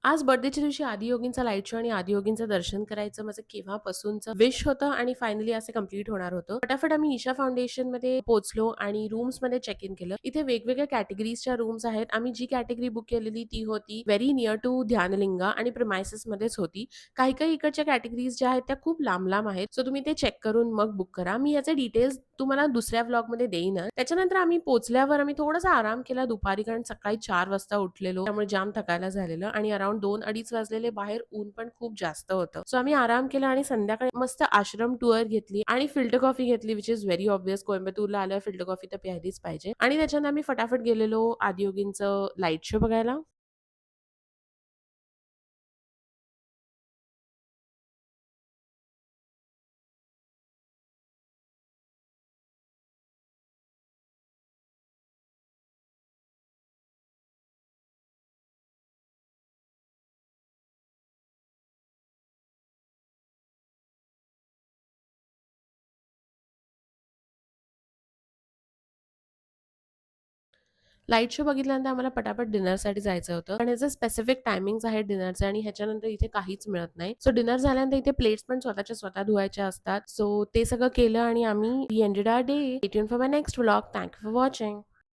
आज बर्थडेच्या दिवशी आदियोगींचा light show आणि आदियोगींचं दर्शन करायचं माझं केव्हापासूनचं विश होतं आणि फायनली असं कंप्लीट होणार होतं. फटाफट आम्ही ईशा फाउंडेशनमध्ये पोहोचलो आणि रूम्समध्ये चेक इन केलं. इथे वेगवेगळ्या कॅटेगरीजच्या रूम्स आहेत. आम्ही जी कॅटेगरी बुक केलेली ती होती व्हेरी नियर टू ध्यानलिंगा आणि प्रिमाइसेसमध्येच होती. काही इकडच्या कॅटेगरीज ज्या आहेत त्या खूप लांब आहेत. सो तुम्ही ते चेक करून मग बुक करा. मी याचे डिटेल्स तुम्हाला दुसऱ्या व्लॉगमध्ये देईनच. त्याच्यानंतर आम्ही पोहोचल्यावर आम्ही थोडासा आराम केला दुपारी, कारण सकाळी 4 वाजता उठलेलो. त्यामुळे जाम थकायला झालेलं आणि अराउंड 2-2:30 वाजलेले. बाहेर ऊन पण खूप जास्त होतं. सो आम्ही आराम केला आणि संध्याकाळी मस्त आश्रम टूर घेतली आणि फिल्टर कॉफी घेतली, विच इज व्हेरी ऑब्वियस. कोइंबतूरला आल्यावर फिल्टर कॉफी तर प्यायलीच पाहिजे. आणि त्याच्यानंतर आम्ही फटाफट गेलेलो आदियोगींचं लाईट शो बघायला. लाईट शो बघितल्यानंतर आम्हाला पटापट डिनरसाठी जायचं होतं. पण याचे स्पेसिफिक टायमिंग्स आहेत डिनरचे आणि ह्याच्यानंतर इथे काहीच मिळत नाही. सो डिनर झाल्यानंतर इथे प्लेट्स पण स्वतःच्या स्वतः धुवायच्या असतात. सो ते सगळं केलं आणि आम्ही we ended our day. Stay tuned for my next vlog. Thank you for watching.